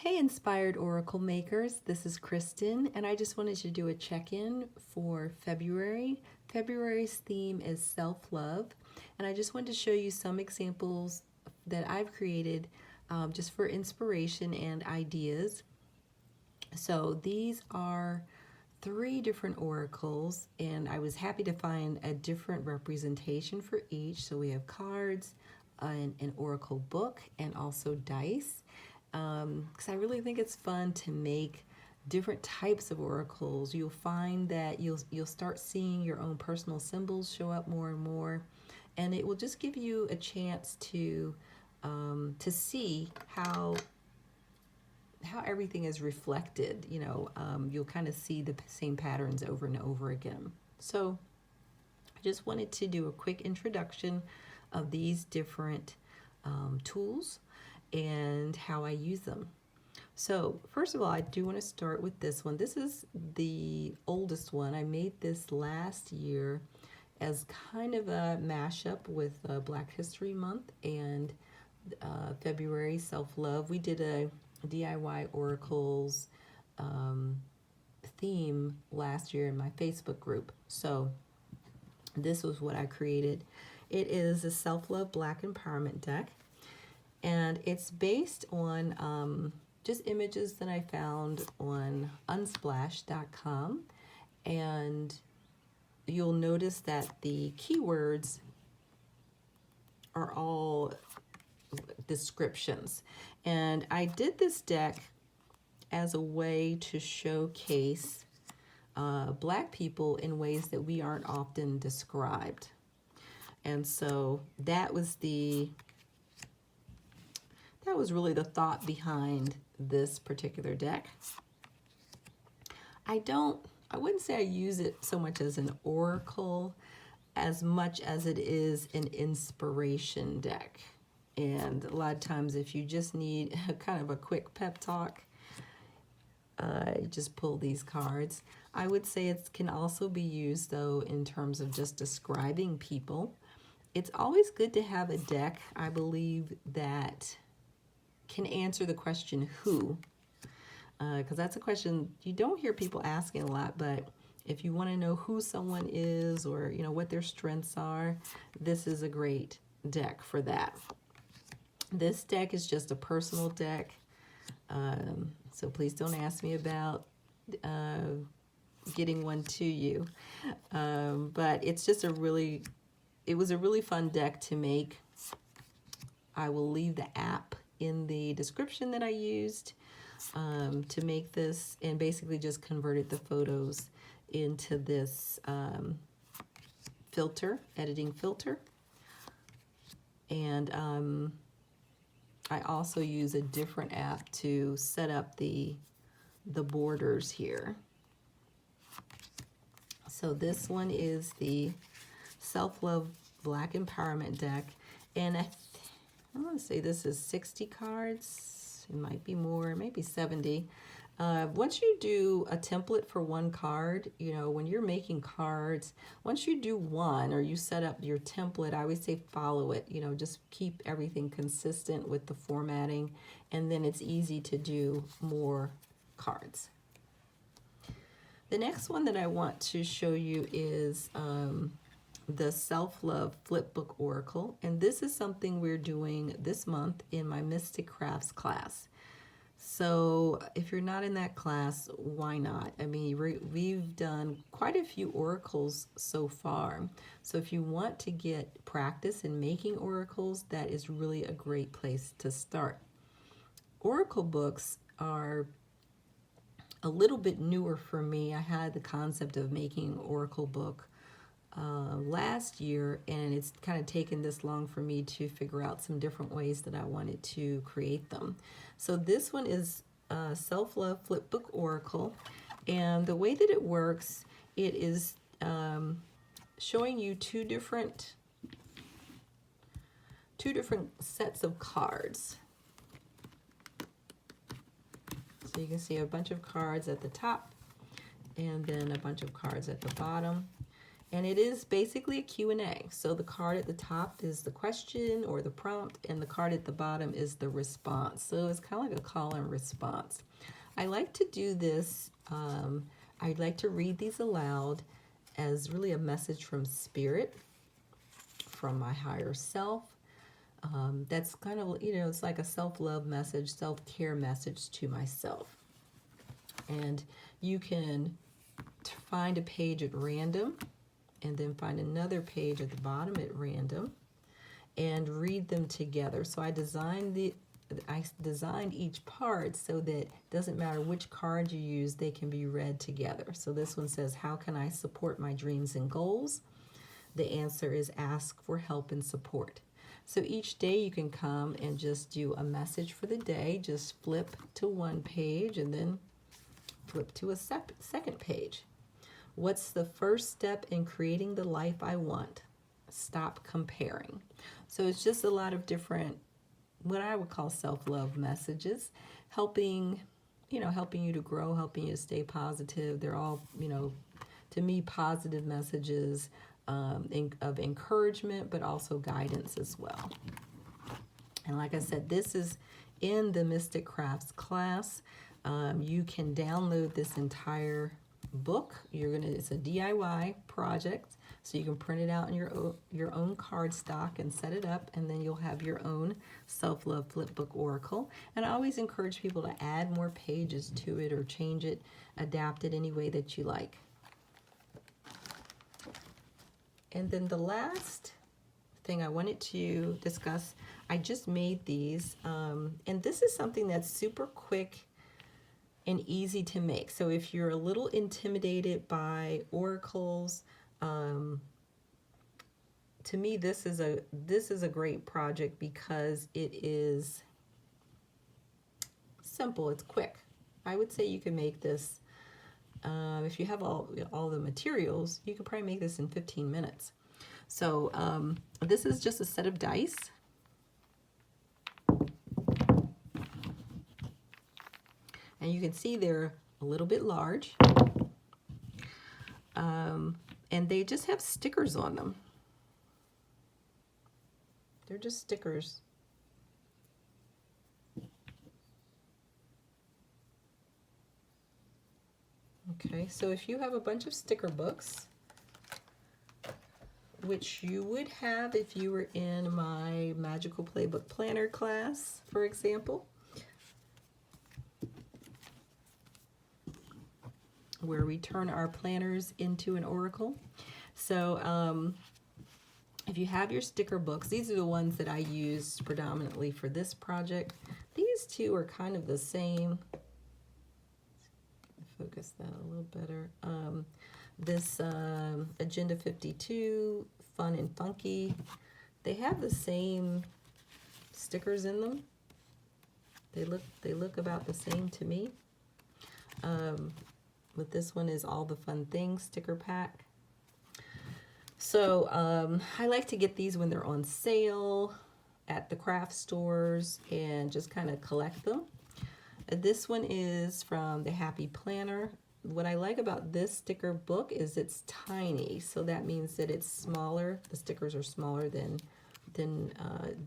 Hey, inspired Oracle makers, this is Kristen, and I just wanted to do a check-in for February. February's theme is self-love, and I just wanted to show you some examples that I've created just for inspiration and ideas. So these are 3 different oracles, and I was happy to find a different representation for each. So we have cards, an oracle book, and also dice. Because I really think it's fun to make different types of oracles. You'll find that you'll start seeing your own personal symbols show up more and more, and it will just give you a chance to see how everything is reflected. You'll kind of see the same patterns over and over again. So I just wanted to do a quick introduction of these different tools and how I use them. So first of all, I do want to start with this one. This is the oldest one. I made this last year as kind of a mashup with Black History Month and February self-love. We did a DIY oracles theme last year in my Facebook group. So this was what I created. It is a self-love Black empowerment deck. And it's based on just images that I found on unsplash.com. And you'll notice that the keywords are all descriptions. And I did this deck as a way to showcase Black people in ways that we aren't often described. And so that was really the thought behind this particular deck. I wouldn't say I use it so much as an oracle as much as it is an inspiration deck. And a lot of times if you just need kind of a quick pep talk, you just pull these cards. I would say it can also be used though in terms of just describing people. It's always good to have a deck, I believe, that can answer the question who, because that's a question you don't hear people asking a lot. But if you want to know who someone is, or what their strengths are, this is a great deck for that. This deck is just a personal deck, so please don't ask me about getting one to you, but it's just it was a really fun deck to make. I will leave the app in the description that I used to make this, and basically just converted the photos into this editing filter. And I also use a different app to set up the borders here. So this one is the Self-Love Black Empowerment deck, and I want to say this is 60 cards. It might be more, maybe 70. Once you do a template for one card, when you're making cards, once you do one or you set up your template, I always say follow it. Just keep everything consistent with the formatting, and then it's easy to do more cards. The next one that I want to show you is the Self-Love Flipbook Oracle, and this is something we're doing this month in my Mystic Crafts class. So if you're not in that class, why not? I mean, we've done quite a few oracles so far. So if you want to get practice in making oracles, that is really a great place to start. Oracle books are a little bit newer for me. I had the concept of making an oracle book last year, and it's kind of taken this long for me to figure out some different ways that I wanted to create them. So this one is Self-Love Flipbook Oracle, and the way that it works, it is showing you two different sets of cards. So you can see a bunch of cards at the top and then a bunch of cards at the bottom. And it is basically a Q&A. So the card at the top is the question or the prompt, and the card at the bottom is the response. So it's kind of like a call and response. I like to do this, I like to read these aloud as really a message from spirit, from my higher self. That's kind of, you know, it's like a self-love message, self-care message to myself. And you can find a page at random and then find another page at the bottom at random and read them together. So I designed each part so that it doesn't matter which card you use, they can be read together. So this one says, how can I support my dreams and goals? The answer is ask for help and support. So each day you can come and just do a message for the day. Just flip to one page and then flip to a second page. What's the first step in creating the life I want? Stop comparing. So it's just a lot of different, what I would call self-love messages, helping you to grow, helping you to stay positive. They're all, to me, positive messages of encouragement, but also guidance as well. And like I said, this is in the Mystic Crafts class. You can download this entire book. It's a DIY project, so you can print it out in your own cardstock and set it up, and then you'll have your own self-love flipbook oracle. And I always encourage people to add more pages to it or change it, adapt it any way that you like. And then the last thing I wanted to discuss, I just made these, and this is something that's super quick and easy to make. So if you're a little intimidated by oracles, to me this is a great project because it is simple, it's quick. I would say you can make this, if you have all the materials, you could probably make this in 15 minutes. So this is just a set of dice. And you can see they're a little bit large. And they just have stickers on them. They're just stickers. Okay, so if you have a bunch of sticker books, which you would have if you were in my Magical Playbook Planner class, for example, where we turn our planners into an oracle. So if you have your sticker books, these are the ones that I use predominantly for this project. These two are kind of the same. Focus that a little better. This Agenda 52, Fun and Funky, they have the same stickers in them. They look about the same to me. But this one is All the Fun Things sticker pack. So I like to get these when they're on sale at the craft stores and just kind of collect them. This one is from the Happy Planner. What I like about this sticker book is it's tiny, so that means that it's smaller. The stickers are smaller than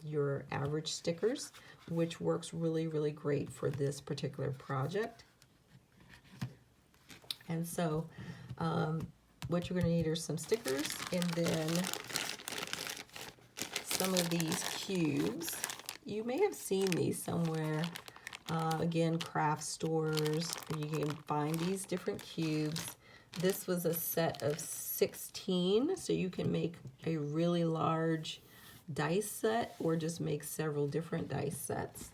your average stickers, which works really, really great for this particular project. And so what you're going to need are some stickers and then some of these cubes. You may have seen these somewhere. Again, craft stores, you can find these different cubes. This was a set of 16, so you can make a really large dice set or just make several different dice sets.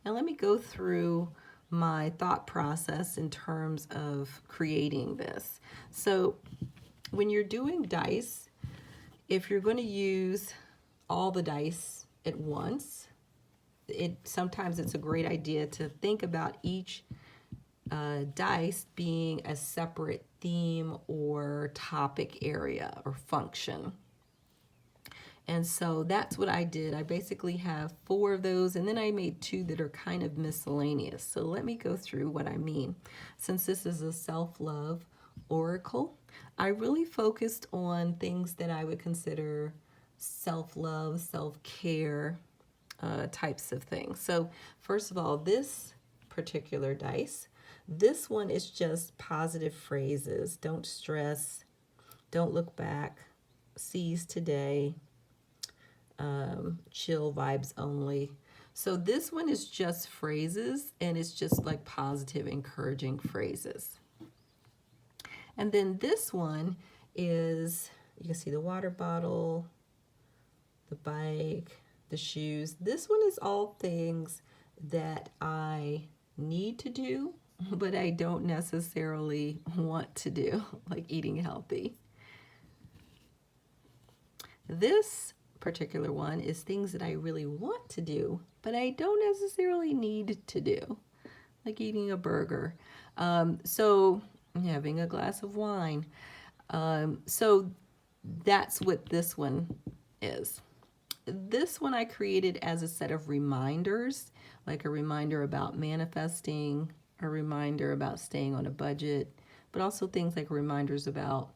And let me go through my thought process in terms of creating this. So when you're doing dice, if you're going to use all the dice at once, sometimes it's a great idea to think about each dice being a separate theme or topic area or function. And so that's what I did. I basically have 4 of those, and then I made 2 that are kind of miscellaneous. So let me go through what I mean. Since this is a self-love oracle, I really focused on things that I would consider self-love, self-care types of things. So first of all, this particular dice, this one is just positive phrases. Don't stress, don't look back, seize today, chill vibes only. So this one is just phrases, and it's just like positive, encouraging phrases. And then this one is, you can see the water bottle, the bike, the shoes. This one is all things that I need to do, but I don't necessarily want to do, like eating healthy. This particular one is things that I really want to do, but I don't necessarily need to do, like eating a burger. So having a glass of wine. So that's what this one is. This one I created as a set of reminders, like a reminder about manifesting, a reminder about staying on a budget, but also things like reminders about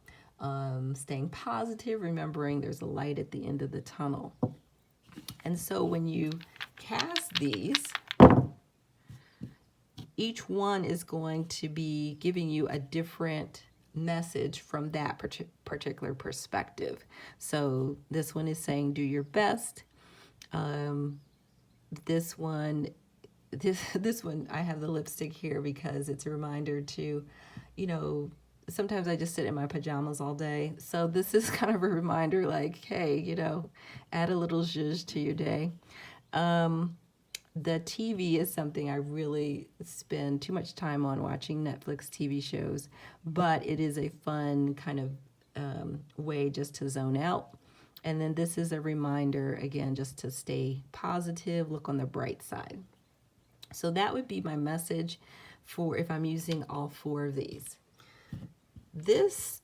staying positive, remembering there's a light at the end of the tunnel. And so when you cast these, each one is going to be giving you a different message from that particular perspective. So this one is saying do your best. This one, I have the lipstick here because it's a reminder to, sometimes I just sit in my pajamas all day. So this is kind of a reminder like, hey, add a little zhuzh to your day. The TV is something I really spend too much time on, watching Netflix TV shows, but it is a fun kind of way just to zone out. And then this is a reminder, again, just to stay positive, look on the bright side. So that would be my message for if I'm using all four of these. These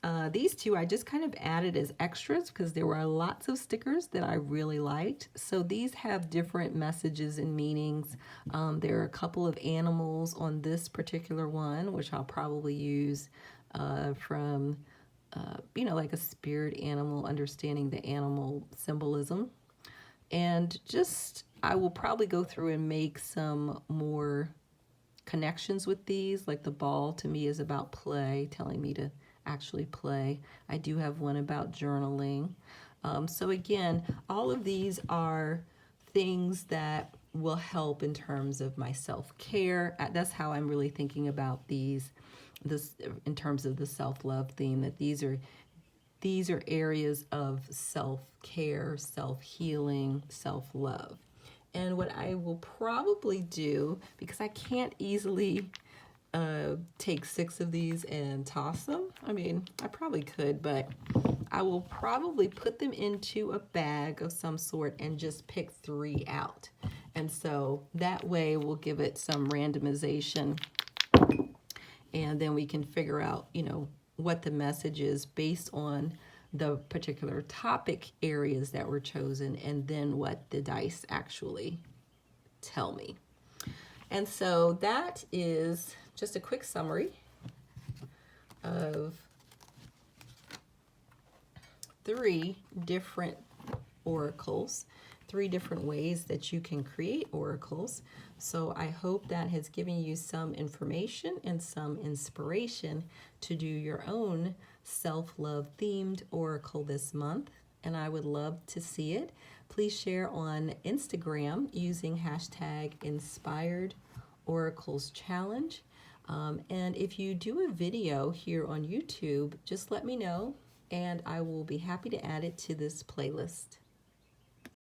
two I just kind of added as extras because there were lots of stickers that I really liked. So these have different messages and meanings. There are a couple of animals on this particular one, which I'll probably use from, like a spirit animal, understanding the animal symbolism. And I will probably go through and make some more connections with these. Like the ball to me is about play, telling me to actually play. I do have one about journaling. So again, all of these are things that will help in terms of my self-care. That's how I'm really thinking about this in terms of the self-love theme, that these are areas of self-care, self-healing, self-love. And what I will probably do, because I can't easily take 6 of these and toss them. I mean, I probably could, but I will probably put them into a bag of some sort and just pick 3 out. And so that way we'll give it some randomization, and then we can figure out, what the message is based on the particular topic areas that were chosen, and then what the dice actually tell me. And so that is just a quick summary of 3 different oracles, 3 different ways that you can create oracles. So I hope that has given you some information and some inspiration to do your own self-love themed oracle this month. And I would love to see it. Please share on Instagram using hashtag #InspiredOraclesChallenge. And if you do a video here on YouTube, just let me know and I will be happy to add it to this playlist.